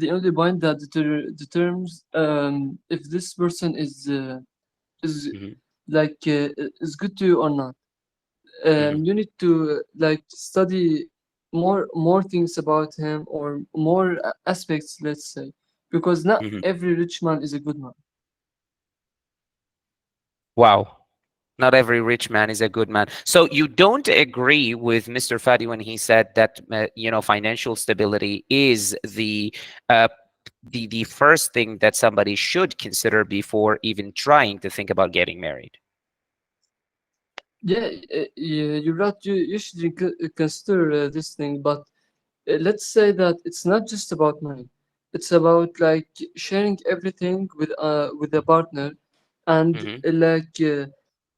the only point that determines if this person is Mhm, is good to you or not. mhm, You need to study more things about him, or more aspects, let's say, because not mhm. every rich man is a good man. Wow. Not every rich man is a good man. So you don't agree with Mr. Fadi when he said that financial stability is uh, the first thing that somebody should consider before even trying to think about getting married. Yeah, yeah, you're right. You should consider this thing, but let's say that it's not just about money. It's about sharing everything with a partner, and Hmm.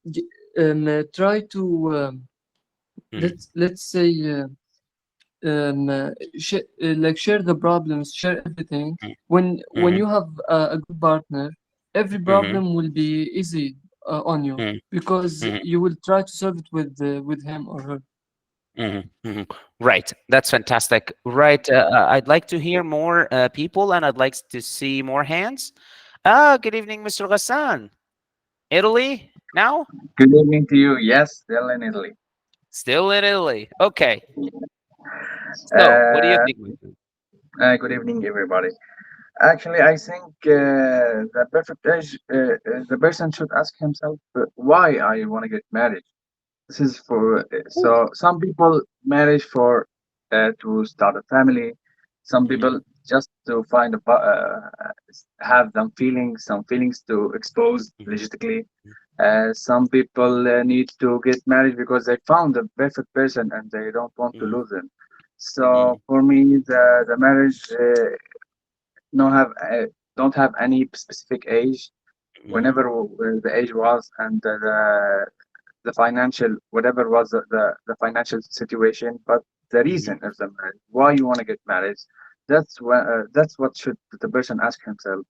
g- try to Hmm. let's say share the problems, share everything. When Hmm. you have a good partner, every Hmm. problem will be easy on you, Hmm. because Hmm. you will try to solve it with him or her. Hmm. Hmm. Right. That's fantastic. Right. I'd like to hear more people, and I'd like to see more hands. Good evening, Mr. Ghassan. Italy now? Good evening to you. Yes, still in Italy. Still in Italy. Okay. So, what do you Uh, think, my friend? Good evening, everybody. Actually, I think the perfect age, the person should ask himself why I want to get married. This is for so some people marriage for to start a family. Some Mhm, people just to find have some feelings to expose mhm, legitimately. Some people need to get married because they found the perfect person and they don't want to mhm, lose them. So mhm, for me, the marriage no have don't have any specific age. mhm, Whenever the age was and the financial whatever was the financial situation, but the mhm, reason of the marriage, why you want to get married, that's what should the person ask himself.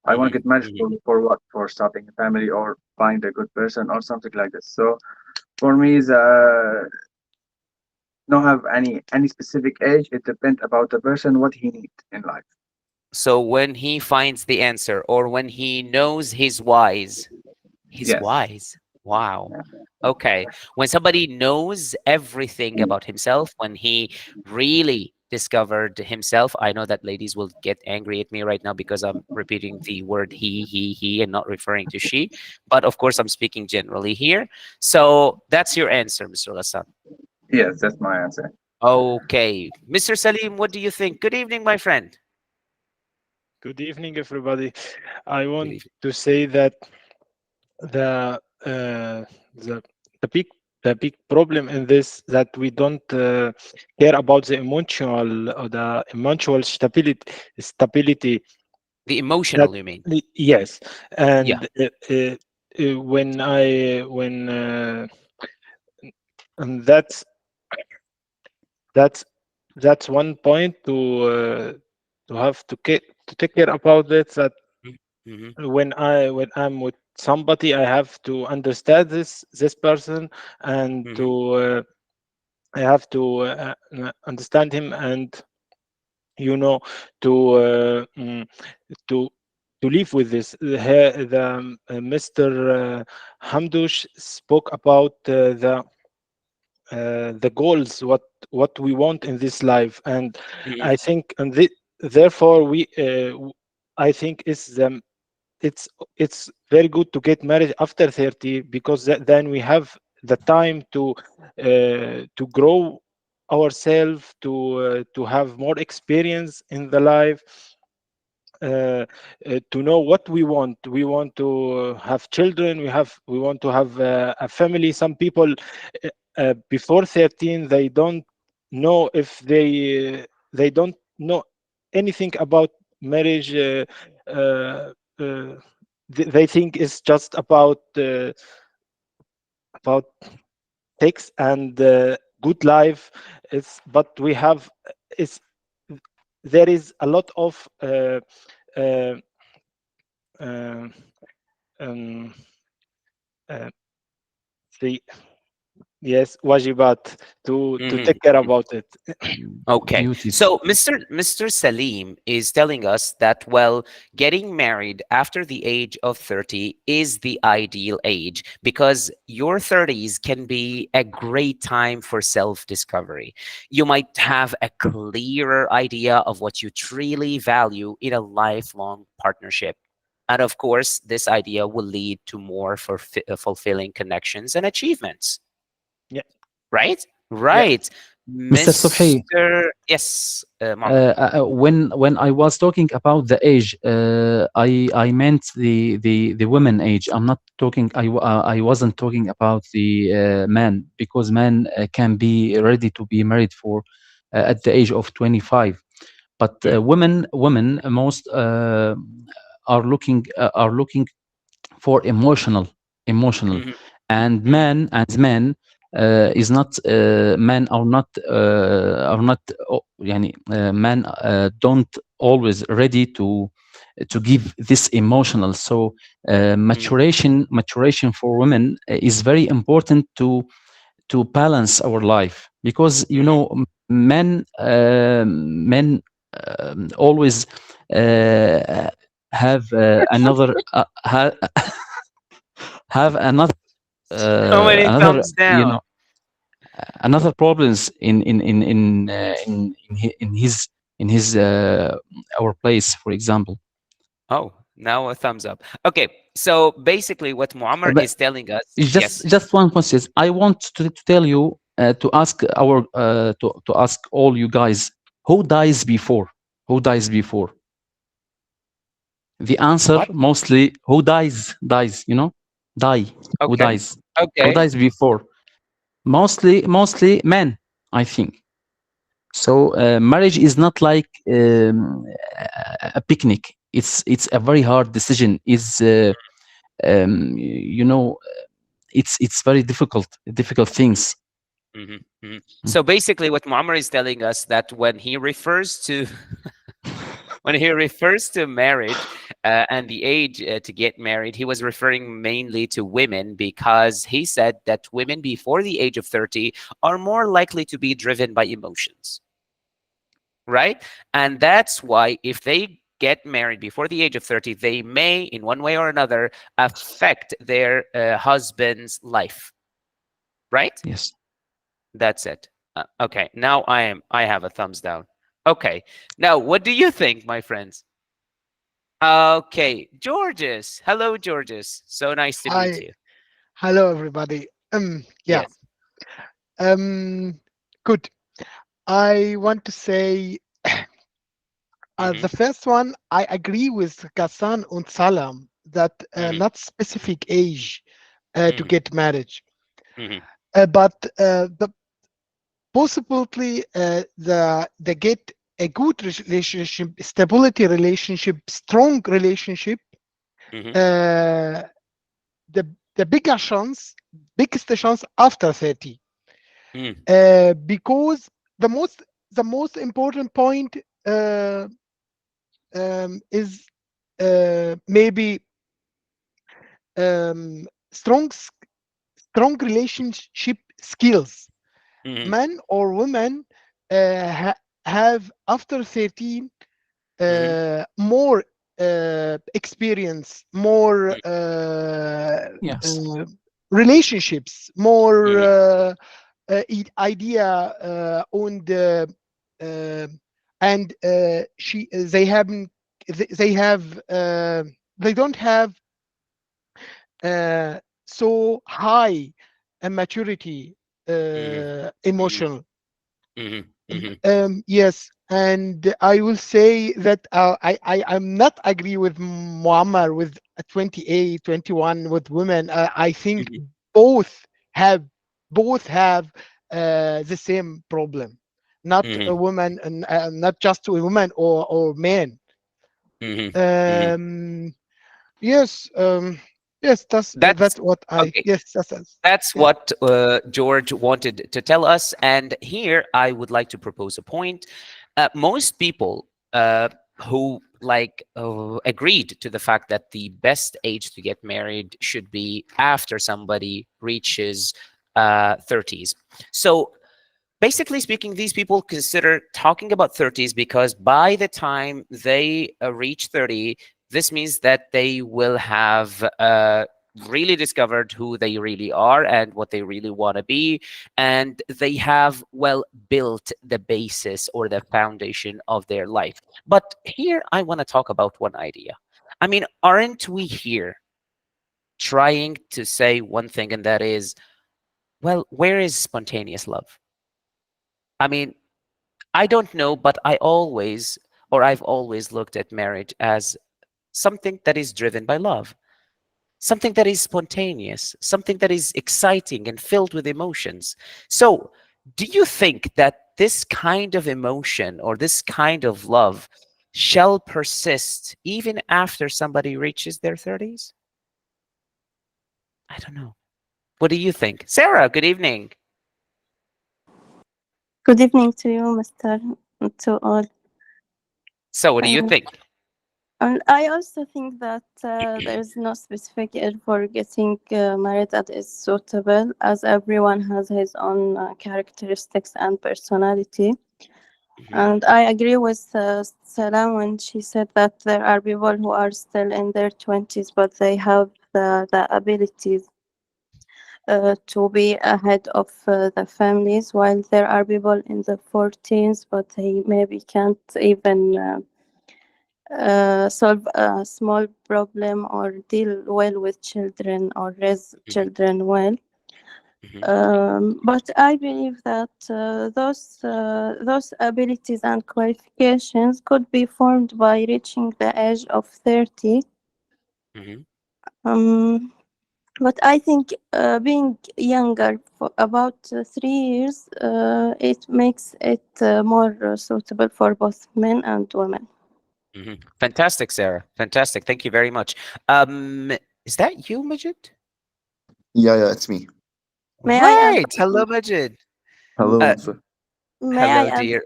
I want to mhm, get married mhm. for what? For starting a family or find a good person or something like this. So for me, the don't have any specific age. It depends about the person what he needs in life. So when he finds the answer, or when he knows his whys, his Yes. whys. Wow. Okay. When somebody knows everything about himself, when he really discovered himself, I know that ladies will get angry at me right now because I'm repeating the word he, and not referring to she. But of course, I'm speaking generally here. So that's your answer, Mr. Ghassan. Yes, that's my answer. Okay. Mr. Salim, what do you think? Good evening, my friend. Good evening, everybody. I Good want evening. to say that the uh, the the big the big problem in this that we don't care about the emotional or the emotional stability The that emotional, you mean? yes, Yeah. and and that's that's one point to have to take care about it, that Mm-hmm. when I'm with somebody, I have to understand this person, and Mm-hmm. to I have to understand him, and you know to to to live with this. Mr. Hamdoush spoke about the goals, what we want in this life, and Mm-hmm. I think, and therefore I think it's it's very good to get married after 30, because then we have the time to grow ourselves, to have more experience in the life, to know what we want. We want to have children, we want to have a family. Some people before 13, they don't know if they don't know anything about marriage. Uh, uh, they think it's just about sex and good life. It's but we have it's there is a lot of uh, uh, um, uh, the Yes, wajibat, to Mhm. take care about it. Okay. duties. So Mr. Salim is telling us that, well, getting married after the age of 30 is the ideal age because your 30s can be a great time for self-discovery. You might have a clearer idea of what you truly value in a lifelong partnership. And of course, this idea will lead to more fulfilling connections and achievements. Yeah, Right? yeah. Right. Mr. Subhi, Mr. Yes, Muhammad. when I was talking about the age, I meant the women age. I'm not talking. I wasn't talking about the man, because man can be ready to be married for at the age of 25. But Mm, women most are looking for emotional, mhm, and mhm, men is not men are not يعني, men don't always ready to give this emotional. So mhm, maturation for women is very important to balance our life, because you mhm. know men always uh, have have How many another, thumbs you down? know, another problems in his our place, for example. Oh, now a thumbs up. Okay, so basically what Muammar But is telling us, it's yes. just one question. I want to tell you, to ask our to ask all you guys, who dies before, who dies before. The answer What? mostly, who dies, you know, die, who Okay. dies, who Okay. dies before, mostly men, I think. So marriage is not like a picnic. It's a very hard decision. Is you know, it's very difficult things. Hmm, hmm. So basically what Muammar is telling us that when he refers to when he refers to marriage and the age to get married, he was referring mainly to women because he said that women before the age of 30 are more likely to be driven by emotions, right? And that's why if they get married before the age of 30, they may, in one way or another, affect their husband's life, right? Yes. That's it. Okay, now I have a thumbs down. Okay, now what do you think, my friends? Okay, Georges. Hello, Georges. So nice to meet Hi, you. hello everybody. Yeah. Yes. Um, Good. I want to say Mm-hmm, the first one. I agree with Ghassan and Salam that mm-hmm, not specific age to mm-hmm, get married, mm-hmm, but the possibility the get a good relationship, stability relationship, strong relationship. mm-hmm, Uh, the bigger chance, biggest chance after 30, mm-hmm, because the most the most important point uh, is maybe strong strong relationship skills. mm-hmm, Men or women have after 13 mm-hmm, more experience, more Yes. uh, relationships, more mm-hmm, idea on the uh, and she they have they don't have so high a maturity mm-hmm, emotional. mm-hmm, mm-hmm, Yes, and I will say that I'm not agree with Muammar with a 28, 21 with women. I think mm-hmm, both have both have the same problem. Not a mm-hmm, woman, and not just a woman or men. mm-hmm, mm-hmm. Um, yes, yes, That's that's what I okay. yes That's yeah. what George wanted to tell us. And here I would like to propose a point. Most people who agreed to the fact that the best age to get married should be after somebody reaches 30s. So basically speaking, these people consider talking about 30s because by the time they reach 30, this means that they will have really discovered who they really are and what they really want to be. And they have, well, built the basis or the foundation of their life. But here I want to talk about one idea. I mean, aren't we here trying to say one thing, and that is, well, where is spontaneous love? I mean, I don't know, but I've always looked at marriage as something that is driven by love, something that is spontaneous, something that is exciting and filled with emotions. So, do you think that this kind of emotion or this kind of love shall persist even after somebody reaches their 30s? I don't know. What do you think? Sarah, good evening. Good evening to you, Mr. To all. So, what do you Uh, think? and I also think that there's no specific age for getting married that is suitable, as everyone has his own characteristics and personality. Mhm, And I agree with Salam when she said that there are people who are still in their 20s, but they have the abilities to be ahead of the families, while there are people in the 14s, but they maybe can't even solve a small problem or deal well with children or raise mhm, children well. mhm, But I believe that those abilities and qualifications could be formed by reaching the age of 30. mhm. Um, but I think being younger for about 3 years, it makes it more suitable for both men and women. Fantastic, Sarah. Fantastic. Thank you very much. Is that you, Majid? Yeah, yeah, it's me. May I add? Right. Hello, Majid. Hello. Uh, May I hello, add dear.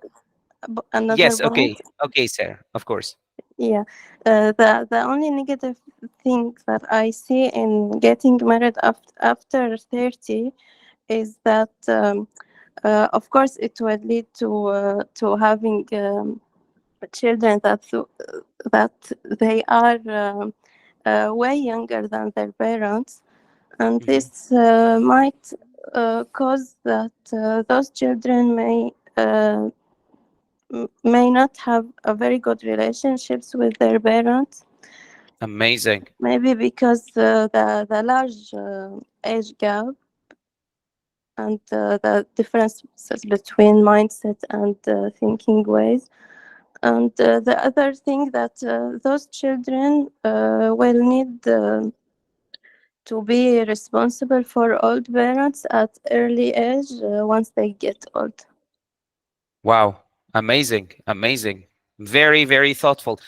another Yes. point? Okay. Okay, Sarah. Of course. Yeah, the only negative thing that I see in getting married after 30 is that of course it will lead to having children that they are way younger than their parents, and Mhm, this might cause that those children may not have a very good relationships with their parents. Amazing. Maybe because the large age gap and the differences between mindset and thinking ways. And the other thing that those children will need to be responsible for old parents at early age once they get old. Wow. Amazing. Amazing. Very, very thoughtful.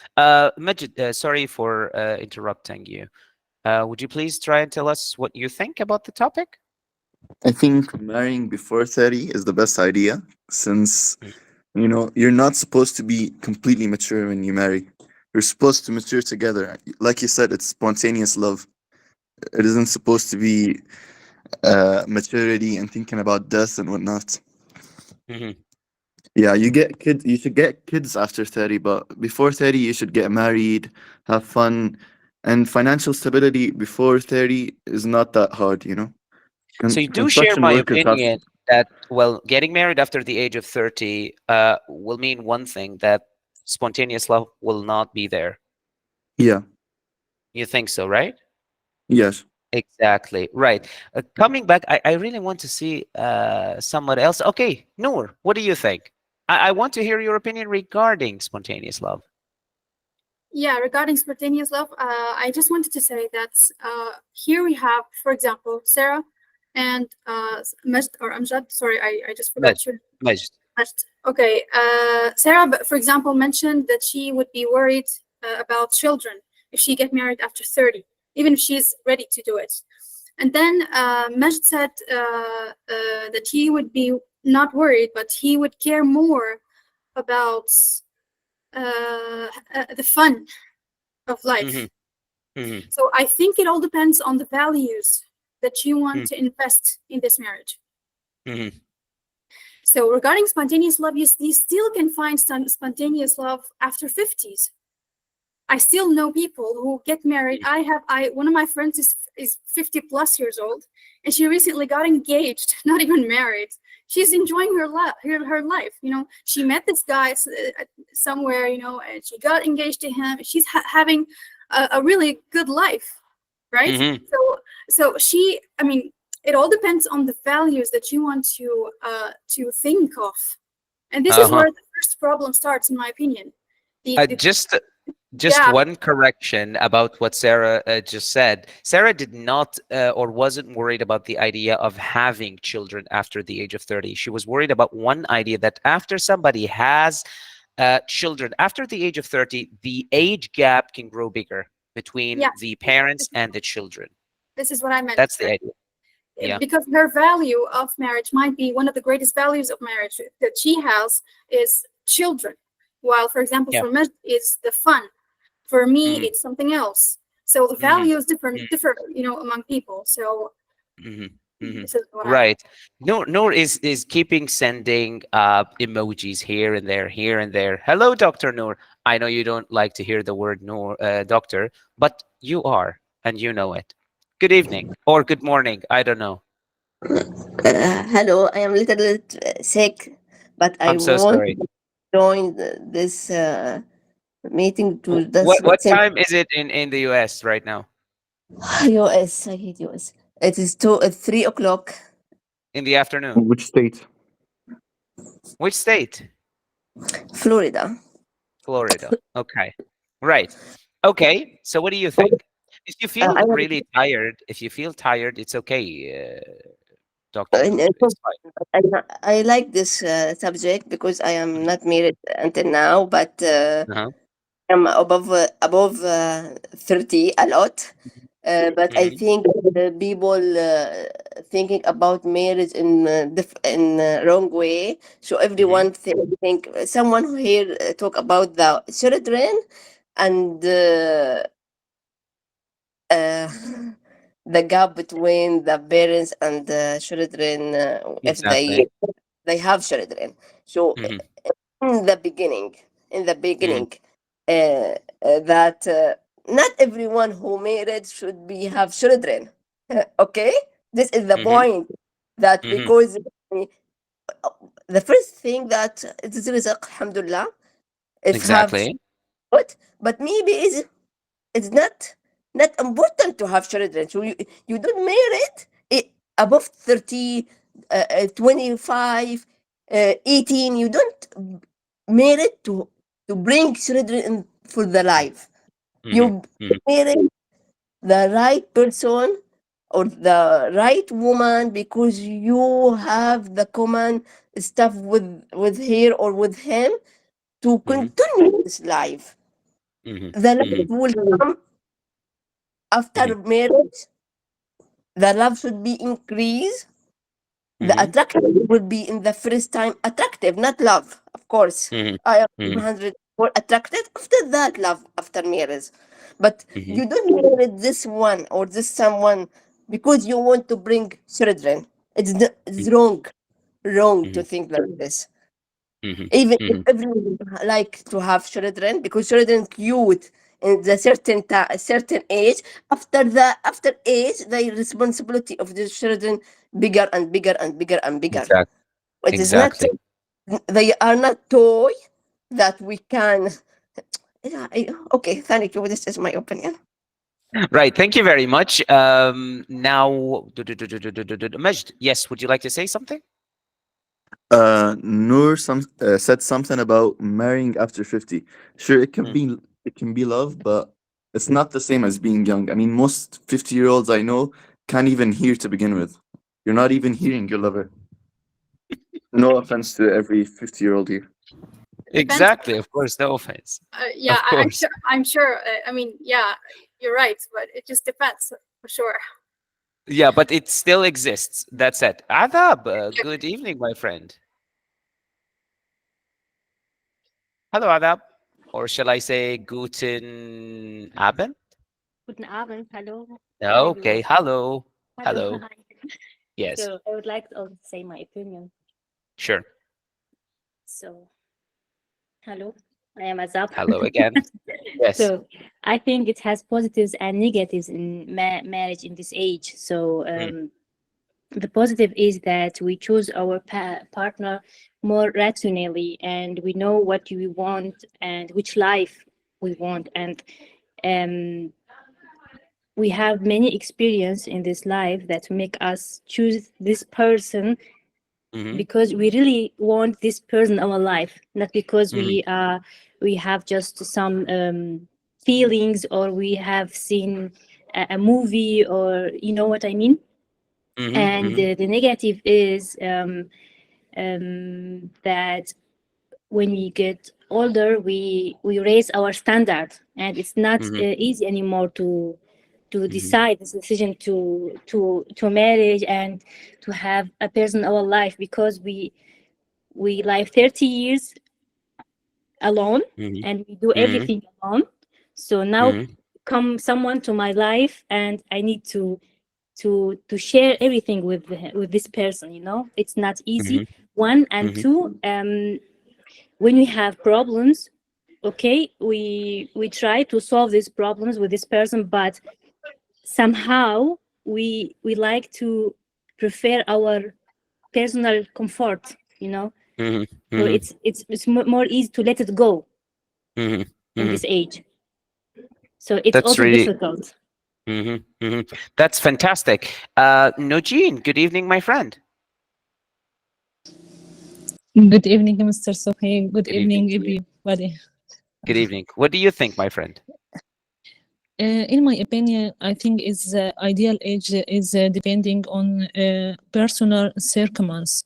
Majid, sorry for interrupting you. Would you please try and tell us what you think about the topic? I think marrying before 30 is the best idea since, Mm, you're not supposed to be completely mature when you marry. You're supposed to mature together. Like you said, it's spontaneous love. It isn't supposed to be maturity and thinking about death and whatnot. mhm. Yeah, you should get kids after 30, but before 30 you should get married, have fun, and financial stability before 30 is not that hard. So you do share Construction my workers have. opinion that, well, getting married after the age of 30 will mean one thing, that spontaneous love will not be there. Yeah, You think so, right? yes. Exactly. Right. Coming back, I really want to see someone else. Okay, Noor, what do you think? I want to hear your opinion regarding spontaneous love. Yeah, regarding spontaneous love, I just wanted to say that here we have, for example, Sarah and Majd or Amjad. Sorry, I just Majd, forgot your Majd. Majd. Okay, Sarah, for example, mentioned that she would be worried about children if she get married after 30, even if she's ready to do it. And then Majd said that he would be not worried, but he would care more about the fun of Hmm. life. Hmm. So I think it all depends on the values that you want Mm. to invest in this marriage. Mhm. So regarding spontaneous love, you still can find spontaneous love after 50s. I still know people who get married. I one of my friends is 50 plus years old, and she recently got engaged, not even married. She's enjoying her life. You know, she met this guy somewhere, you know, and she got engaged to him. She's having a really good life, right? Mhm. So she, I mean, it all depends on the values that you want to think of, and this is Uh-huh. where the first problem starts, in my opinion. The Just gap. one correction about what Sarah just said. Sarah did not or wasn't worried about the idea of having children after the age of 30. She was worried about one idea, that after somebody has children after the age of 30, the age gap can grow bigger between Yeah, the parents and the children. this is what I meant. That's the idea. Yeah. Because her value of marriage might be one of the greatest values of marriage that she has is children. While, for example, Yeah. for me, it's the fun. For me, Mhm. it's something else. So the Mhm. value is differ, you know, among people. So Mhm. Mhm. this is what I meant. Right. Noor is keeping sending emojis here and there. Hello, Dr. Noor. I know you don't like to hear the word Noor, doctor, but you are, and you know it. Good evening or good morning. I don't know. Hello, I am a little bit sick, but I I'm so want sorry. to join this meeting to What just what send time is it in the US right now? US. I hate US. It is 3 o'clock. In the afternoon. Which state? Which state? Florida. Florida. Okay. Right. Okay. So what do you think? If you I feel am really tired, if you feel tired, it's okay, Dr. uh, Noor. It's fine. I, I like this subject because I am not married until now, but Uh-huh. I'm above 30 a lot. But I Mhm. think the people thinking about marriage in wrong way. So Mhm. everyone think someone who here talk about the children and uh, the gap between the parents and the children if Exactly. they have children. So Mhm. in the beginning, in the Mhm. beginning, that not everyone who married should be have children. Okay, this is the Mhm. point. That Mhm. because the first thing that it is rizq, alhamdulillah, if have Exactly. what, but maybe is it's not important to have children. So you don't marry above 30, 25, 18. You don't marry to bring children in for the life. Mhm. You Mhm. marry the right person or the right woman because you have the common stuff with her or with him to Mhm. continue this life. Mhm. The Mhm. life will come Mhm. after marriage. The love should be increased. The Mhm. attraction would be in the first time attractive, not love, of course. Mhm. I am Mhm. 100 more attracted. After that, love after marriage. But Mhm. you don't marry this one or this someone because you want to bring children. It's wrong to Mhm. think like this. Mhm. Even if Mhm. everyone like to have children because children cute in the certain age. After age, the responsibility of the children bigger and bigger and bigger and bigger. Exactly. It is not, Exactly. they are not toy that we can. Yeah, okay, thank you. This is my opinion. Right. Thank you very much. Now, Majd, yes, would you like to say something? Noor said something about marrying after 50. Sure, Mm. it can be love, but it's not the same as being young. I mean, most 50-year-olds I know can't even hear to begin with. You're not even hearing your lover. No offense to every 50-year-old here. It depends. Exactly. Of course. No offense. Yeah, Of I'm course. sure. I'm sure. I mean, yeah, you're right, but it just depends for sure. Yeah, but it still exists. That's it. Adab, good evening, my friend. Hello, Adab. Or shall I say Guten Abend? Guten Abend, hallo. How are you? Okay, hello. Hello. Hi. Yes. So I would like to also say my opinion. Sure. So hello, I am Azab. Hello again. Yes. So I think it has positives and negatives in marriage in this age. So Mm. the positive is that we choose our partner more rationally, and we know what we want and which life we want, and um, we have many experience in this life that make us choose this person Mm-hmm. because we really want this person in our life, not because Mm-hmm. we have just some feelings, or we have seen a movie, or you know what I mean. Mm-hmm. And Mm-hmm. the negative is that when we get older, we raise our standard, and it's not Mm-hmm. easy anymore to Mm-hmm. decide this decision to marriage and to have a person in our life, because we live 30 years alone, Mm-hmm. and we do Mm-hmm. everything alone. So now Mm-hmm. come someone to my life, and I need to share everything with this person. It's not easy. One, and Mm-hmm. two, when we have problems, okay, we try to solve these problems with this person, but somehow we like to prefer our personal comfort. Mm-hmm. So Mm-hmm. it's more easy to let it go Mm-hmm. in Mm-hmm. this age. So it's That's also really. difficult. Mm-hmm. Mm-hmm. That's fantastic. Nojeen, good evening, my friend. Good evening, Mr. Sohail. Good Good evening evening, to you. everybody. Good evening. What do you think, my friend? In my opinion, I think is ideal age is depending on personal circumstance.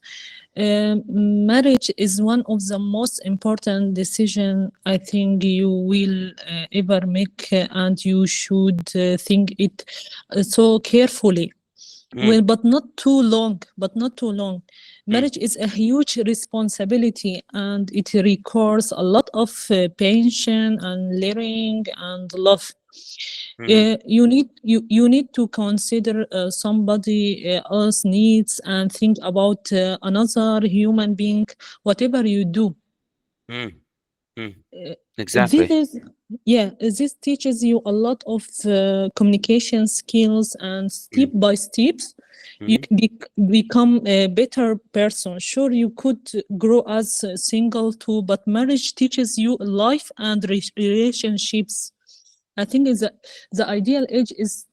Marriage is one of the most important decision I think you will ever make, and you should think it so carefully. Well, but not too long, but not too long. Mm. Marriage is a huge responsibility, and it requires a lot of patience and learning and love. Mhm. You need to consider somebody else needs and think about another human being, whatever you do. Mm. Mm. This Exactly. is, yeah, this teaches you a lot of communication skills, and step Mm. by steps you Mhm. can become a better person. Sure, you could grow as a single too, but marriage teaches you life and relationships. I think the ideal age is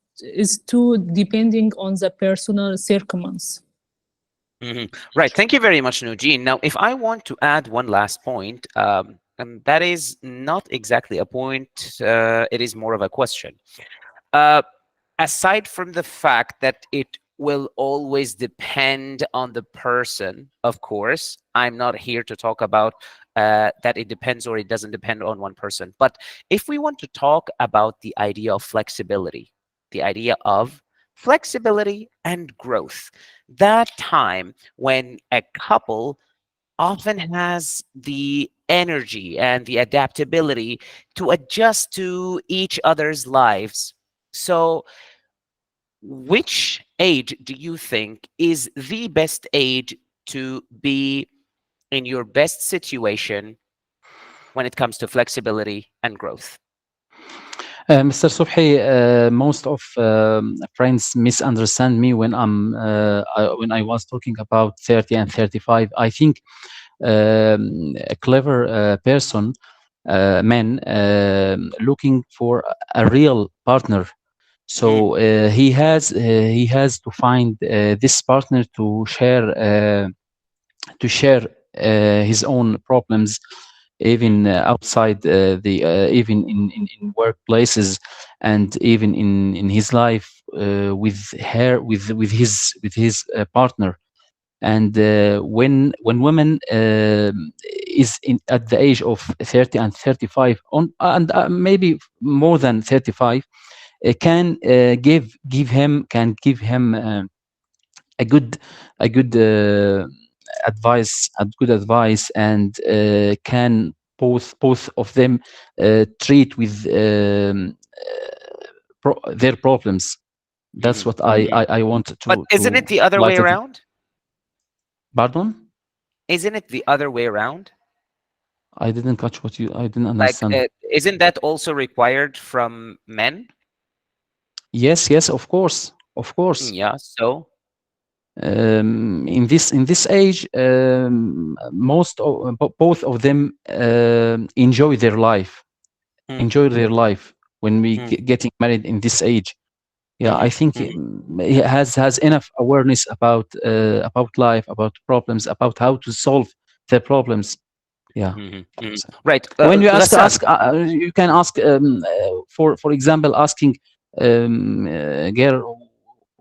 too depending on the personal circumstance. Right. Thank you very much, Nujeen. Now, if I want to add one last point, and that is not exactly a point, it is more of a question. Uh, Aside from the fact that it will always depend on the person, of course, I'm not here to talk about that it depends or it doesn't depend on one person. But if we want to talk about the idea of flexibility, the idea of flexibility and growth, that time when a couple often has the energy and the adaptability to adjust to each other's lives. So, which age do you think is the best age to be in your best situation when it comes to flexibility and growth? Mr. Subhi, most of friends misunderstand me when I was talking about 30 and 35. I think a clever person, man, looking for a real partner. So he has to find this partner to share his own problems, even outside even in workplaces, and even in his life with his partner. And when women is at the age of 30 and 35 on and maybe more than 35, can give him a good good advice, and can both of them treat with their problems. That's Mhm, what I mhm. I want But isn't to it the other way light it. around? Pardon? Isn't it the other way around? I didn't catch what you. I didn't Like, understand. isn't that also required from men? Yes, yes, of course, of course. Yeah. So. In this age, most of, both of them enjoy their life, Mm, enjoy their life when we mm, getting married in this age. Yeah, I mhm, think mhm, he has enough awareness about life, about problems, about how to solve the problems. Yeah. mhm, mhm. Right. When you Ghassan. you can ask, for example, asking a girl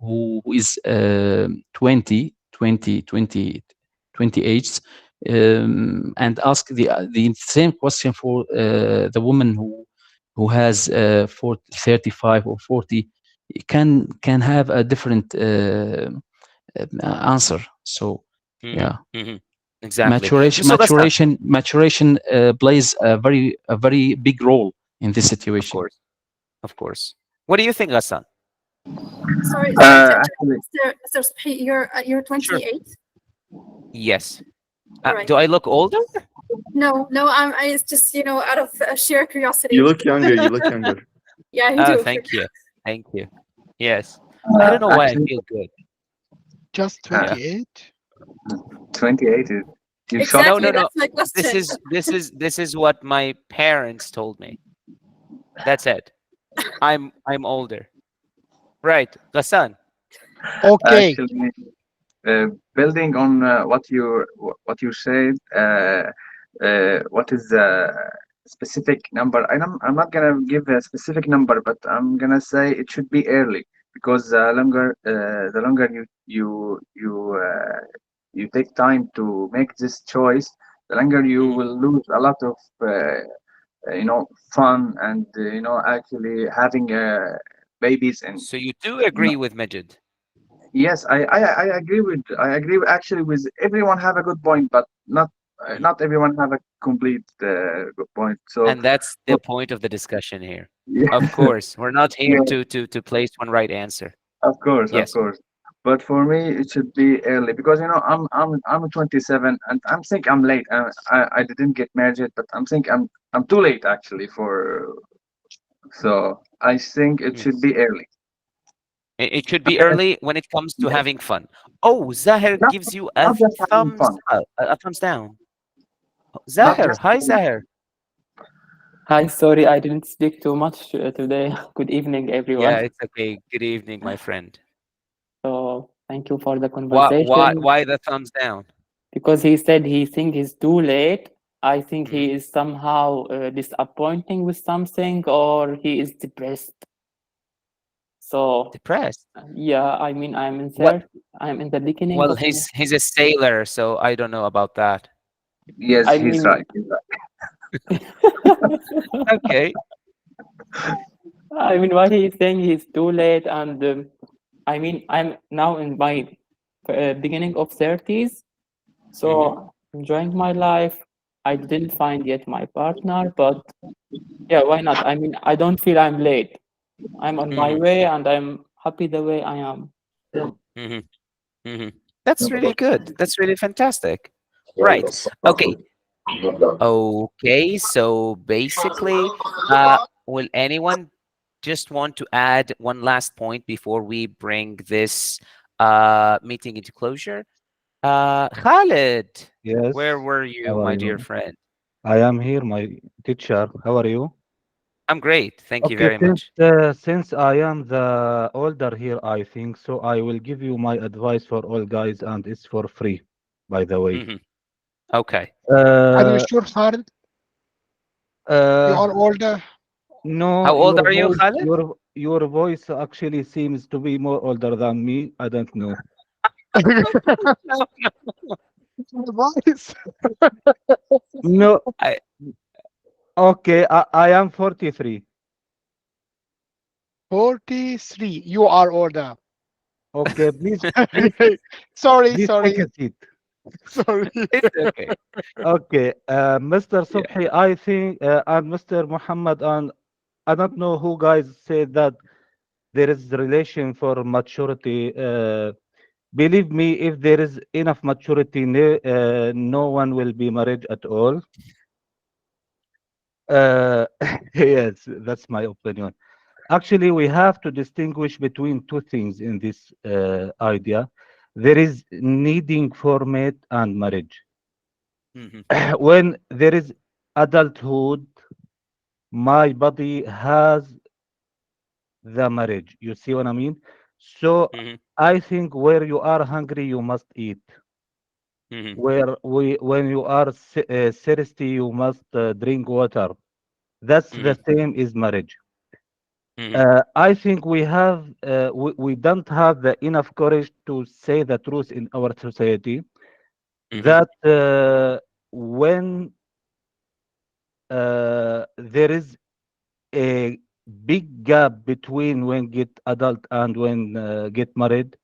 who is 20 20 20 20 ages, and ask the same question for the woman who has 40, 35 or 40, can have a different answer. So Mhm, yeah, mhm. Exactly. maturation So Ghassan, maturation maturation plays a very big role in this of situation. course, of course. What do you think, Ghassan? Sorry to interrupt. Actually, Mr. Subhi, you're Sure. 28. Yes. All right. Do I look older? No, no, it's just, out of sheer You curiosity. look younger. You look younger. Yeah, you Oh, do. thank you. Thank you. Yes. I don't know why I actually, feel good. Just uh, Yeah. 28. 28 is you shocked No, me. Exactly, no, no. that's my This question. is this is this is what my parents told me. That's it. I'm older. Right. Ghassan. Okay. Actually, building on what you said, what is the specific number? I'm not gonna give a specific number, but I'm gonna say it should be early because the longer you take time to make this choice, the longer you Mhm. will lose a lot of fun and actually having babies and So you do agree with Majid? yes, I agree actually with everyone have a good point, but not Mhm. not everyone have a complete good point. So And that's the for- point of the discussion here. yeah, Of course, we're not here yeah, to place one right answer. of Yes. course. But for me, it should be early because I'm 27 and I'm think I'm late. I didn't get married yet, but I'm too late actually for. So I think it Mm. should be early. It should be early when it comes to Yes, having fun. Oh, Zahir not gives you a not just having thumbs fun, up, a thumbs down. not Zahir, just hi having. Zahir. Hi, sorry, I didn't speak too much today. Good evening, Yeah, everyone. it's okay. Good evening, my friend. So, thank you for the Why why conversation. why the thumbs down? Because he said he think he's too late. I think Mhm. he is somehow disappointing with something or he is depressed. So, Depressed. yeah, I mean, What? I'm in the beginning Well, of my, he's a sailor, so I don't know about that. Yes, I he's mean, right. He's right. Okay. I mean, why he is saying he's too late, and I mean, I'm now in my beginning of 30s. Hmm. So enjoying my life. I didn't find yet my partner, but yeah, why not? I mean, I don't feel I'm late. I'm on my Hmm. way and I'm happy the way I am. Hmm. Hmm. That's really good. That's really fantastic. Right. Okay. Okay. So basically, will anyone just want to add one last point before we bring this meeting into closure? Khalid, where Yes, were you, how are my dear you? friend? I am here, my teacher. How are you? I'm great. Thank you Okay, very since much. since I am the older here, I think so. I will give you my advice for all guys, and it's for free, by the way. Hmm. Okay. Are you Uh, sure, Khalid? You uh, are older? no, How old are you, Khalid? your voice actually seems to be more older than me. I don't know. No, Voice. No, I, okay, I am 43. 43. You are older. Okay, please, Sorry, please take sorry, a seat. sorry. it's okay. Okay, Mr. Yeah. Subhi, I think, and Mr. Muhammad, and I don't know who guys said that there is relation for maturity. Believe me, if there is enough maturity, no one will be married at all. Uh, yes, that's my opinion. Actually, we have to distinguish between two things in this idea. There is needing for mate and marriage. Mhm. When there is adulthood, my body has the marriage. You see what I mean? So Mhm. I think where you are hungry, you must eat. Mhm. When you are thirsty, you must drink water. That's the Mhm. same is marriage. Mhm. I think we don't have the enough courage to say the truth in our society Mhm. that when there is a big gap between when get adult and when get married.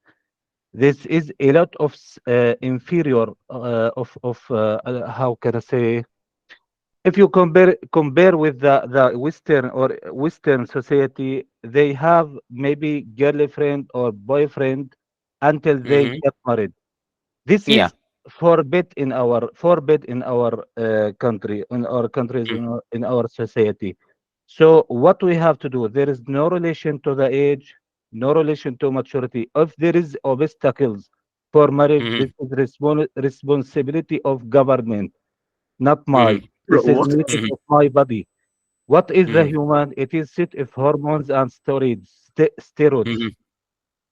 This is a lot of inferior how can I say, if you compare with the Western or Western society, they have maybe girlfriend or boyfriend until they Mhm. get married. This Yeah. is forbid in our country, in our countries, Mm. in our society. So what we have to do, there is no relation to the age, no relation to maturity. If there is obstacles for marriage, this Mhm. is responsibility of government, not my. Mhm. Bro, This is what? limit Mhm. of my body. What is the Mhm. human? It is set of hormones and steroids. Steroids. Mhm.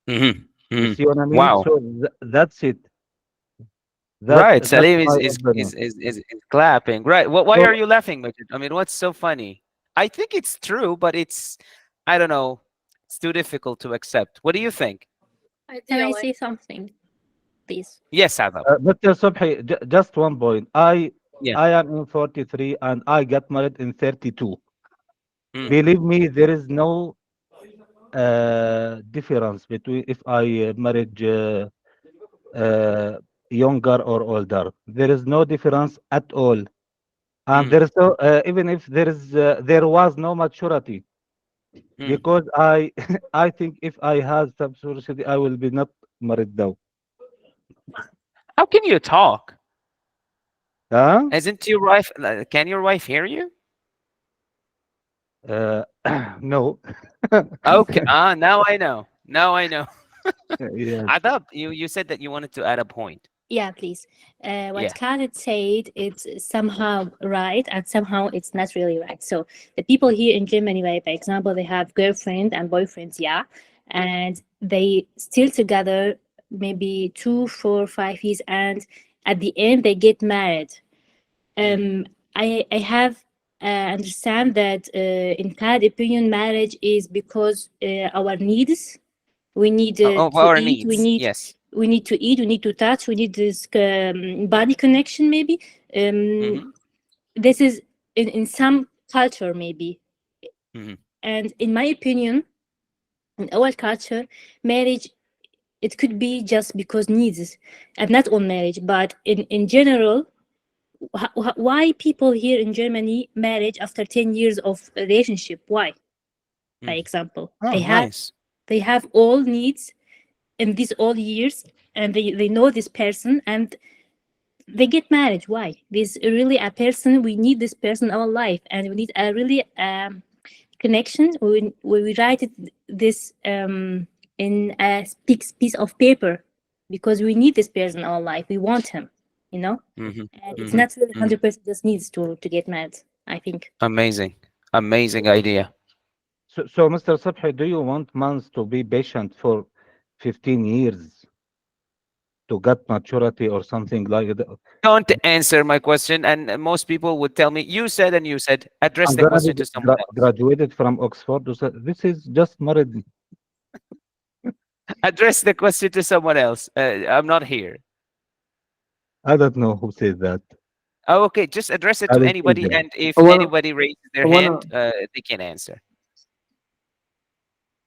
Mhm. You Mhm. see what I mean? Wow. So that's it. Right. That's Salim my is opinion. clapping. Right. Why are So you laughing, Majid? I mean, what's so funny? I think it's true, but it's I don't know. It's too difficult to accept. What do you think? Can I Ideally. say something, please? Yes, Adab. Mr. Subhi, just one point. Yeah. I am in 43 and I got married in 32. Mm. Believe me, there is no difference between if I married uh, younger or older. There is no difference at all. And Mm. there is no, even if there was no maturity, Mm. because I I think if I had some maturity, I will be not married now. How can you talk? Huh? Isn't your wife? Can your wife hear you? Uh, no. Okay. Ah, now I know. Now I know. Yes. Adab, you said that you wanted to add a point. Yeah, please. What Yeah. Khaled said, it's somehow right and somehow it's not really right. So the people here in Germany, like, by example, they have girlfriend and boyfriends, yeah, and they still together maybe 2, 4, 5 years, and at the end they get married. Mm. I have understand that in Khaled opinion, marriage is because our needs. We need Of to our eat. needs. Yes. We need to eat. We need to touch. We need this body connection. Maybe Mm-hmm. this is in some culture maybe, Mm-hmm. and in my opinion, in our culture, marriage it could be just because needs, and not on marriage, but in general. Why people here in Germany marriage after 10 years of relationship? Why? By Mm. example, Oh, nice. they have all needs in these all years, and they know this person and they get married. Why? This really a person, we need this person in our life, and we need a really connection. We write it this in a piece of paper because we need this person in our life, we want him, you know. Mm-hmm. And it's Mm-hmm. not really Mm. 100% just needs to get married, I think. Amazing. Amazing idea. So, Mr. Subhi, do you want months to be patient for 15 years to get maturity or something like that? Don't answer my question. And most people would tell me, you said and you said, address I'm the gonna question be to someone else. graduated from Oxford. This is just married. Address the question to someone else. I'm not here. I don't know who said that. Oh, okay. Just address it to Khalid anybody. Eagle. And if I wanna, anybody raises I their wanna, hand, they can answer.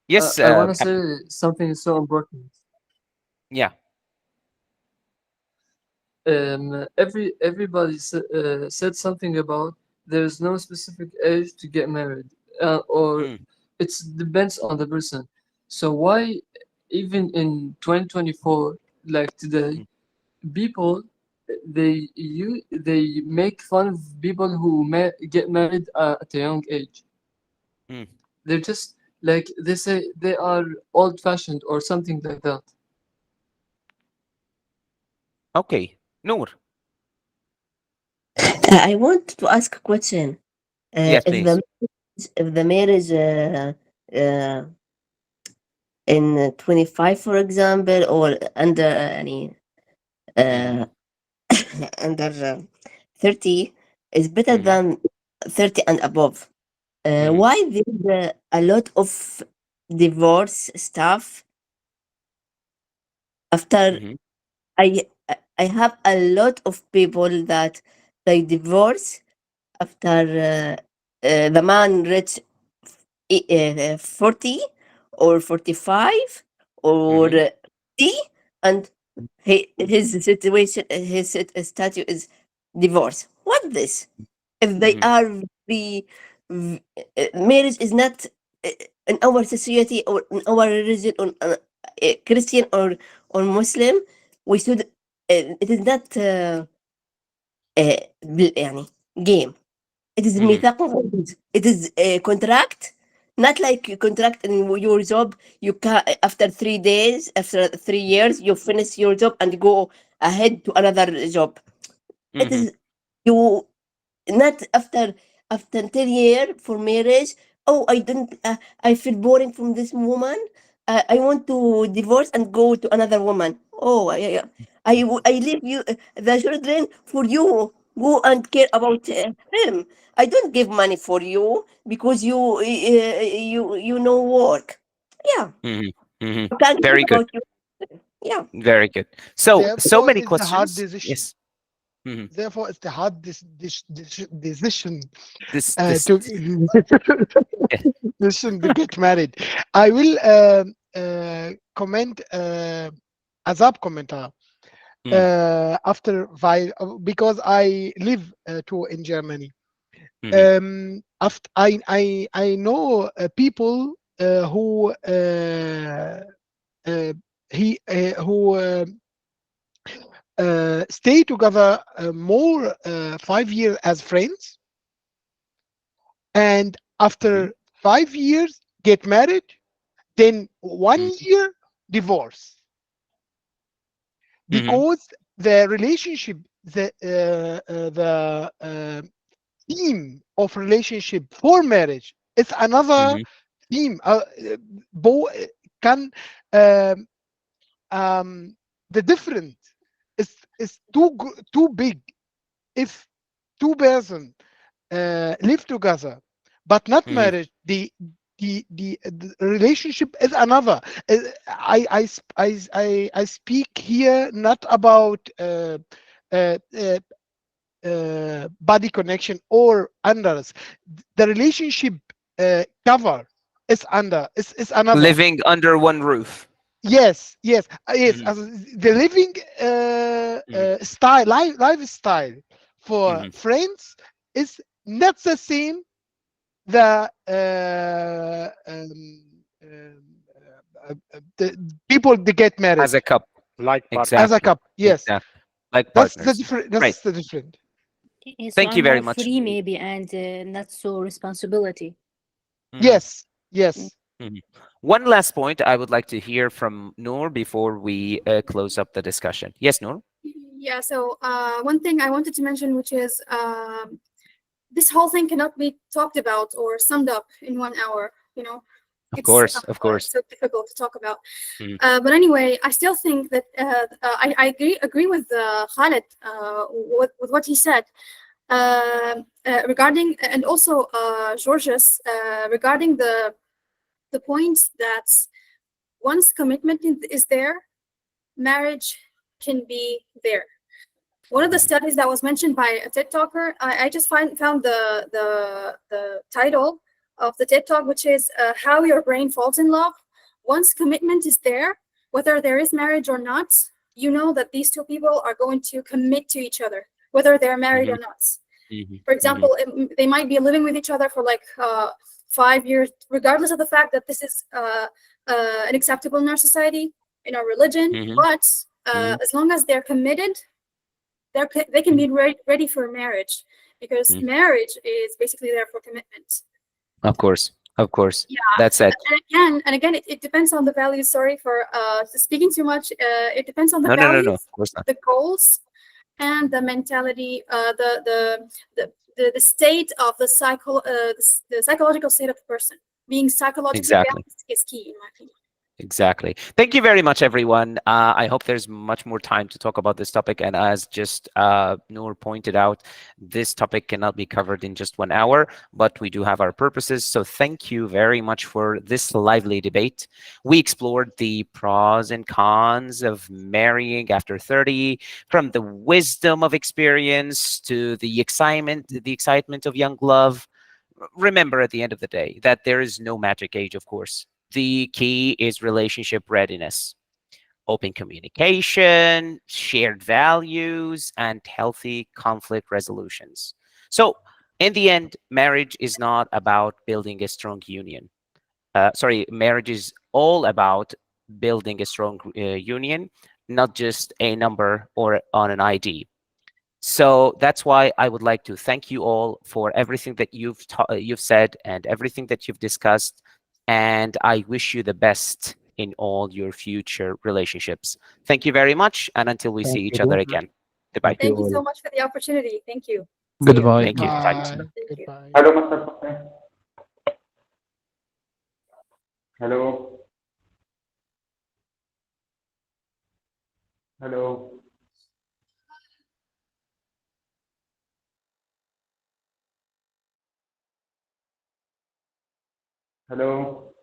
Yes, I wanna Khaled. say something so important. Yeah. Everybody said something about there's no specific age to get married, or Mm. it depends on the person. So why, even in 2024, like today, people they make fun of people who get married at a young age. Mm. They're just like they say they are old-fashioned or something like that. Okay, Noor. I want to ask a question. Yes, If please. the marriage uh, in 25, for example, or under Mhm. uh, under 30 is better Mhm. than 30 and above. Mhm. Why there's a lot of divorce stuff after Mhm. I I have a lot of people that they divorce after the man reach 40 or 45 or Mhm. 50, and his situation, status is divorce. What this? If they Mhm. are marriage is not uh, in our society or in our religion, or Christian or Muslim, we should it is not يعني game. It is Mhm. ميثاق غليظ. It is a contract, not like you contract in your job. You can after 3 days, after 3 years, you finish your job and go ahead to another job. It Mhm. is you not after 10 years for marriage. Oh, I don't I feel boring from this woman. I want to divorce and go to another woman. Oh, I leave you the children for you. Go and care about him. I don't give money for you because you know work. Yeah, Mhm. Mhm. I can't care Very good. about you. Yeah. Very good. So Therefore, many it's the hard questions. decision. Yes. Mhm. Therefore, it's the hard decision This. to Yeah. decision to get married. I will comment Azab commenter Mm. after while because I live too in Germany. Mhm. After I know people who uh, he who stay together more 5 years as friends, and Mhm. after 5 years get married, then one Mhm. year divorce, Mhm. because the relationship, the theme of relationship for marriage is another Mhm. theme. Can um, um, the difference is too big if two person live together but not Mhm. married. The relationship is another. I speak here not about uh, uh, body connection or others. The relationship cover is is another. Living under one roof. Yes, yes, yes. Mhm. The living Mhm. style, lifestyle for Mhm. friends is not the same. The the people they get married As a couple. Like as a partners. Exactly. couple. Yes, Exactly. Like that's the partners. different. Right. That's the different. So Thank you I'm very more much. free maybe and not so responsibility. Mhm. Yes, yes. Mhm. One last point I would like to hear from Noor before we close up the discussion. Yes, Noor? Yeah, so one thing I wanted to mention, which is this whole thing cannot be talked about or summed up in 1 hour. Of It's course. Of course. so difficult to talk about. Mhm. But anyway, I still think that I agree with Khaled with what he said regarding, and also Georges regarding the point that once commitment is there, marriage can be there. One of the Mhm. studies that was mentioned by a TED talker, I just found the title of the TED talk, which is How Your Brain Falls in Love. Once commitment is there, whether there is marriage or not, you know that these two people are going to commit to each other, whether they're married Mhm. or not. Mhm. For Mhm. example, they might be living with each other for like 5 years, regardless of the fact that this is unacceptable in our society, in our religion. Mhm. But Mhm. as long as they're committed, they can be ready for marriage, because marriage is basically there for commitment. Of course. Of course. Yeah, That's it. and again, it depends on the values. Sorry for speaking too much. It depends on the No, no, no, no. values, Of course not. the goals, and the mentality, the state of the psychological state of the person. Being psychologically Exactly. balanced is key, in my opinion. Exactly. Thank you very much, everyone. I hope there's much more time to talk about this topic. And as just Noor pointed out, this topic cannot be covered in just 1 hour, but we do have our purposes. So thank you very much for this lively debate. We explored the pros and cons of marrying after 30, from the wisdom of experience to the excitement of young love. Remember, at the end of the day, that there is no magic age, of course. The key is relationship readiness, open communication, shared values, and healthy conflict resolutions. So, in the end, marriage is not about building a strong union. Sorry, marriage is all about building a strong union, not just a number or on an ID. So that's why I would like to thank you all for everything that you've said and everything that you've discussed, and I wish you the best in all your future relationships. Thank you very much, and until we see Thank each other you. again. Goodbye. Thank you Thank you so all. much for the opportunity. Thank you. See you. Goodbye. Thank you. Bye. Goodbye. Thank you. Goodbye. Hello, Mr. Hussein. Hello. Hello. Hello.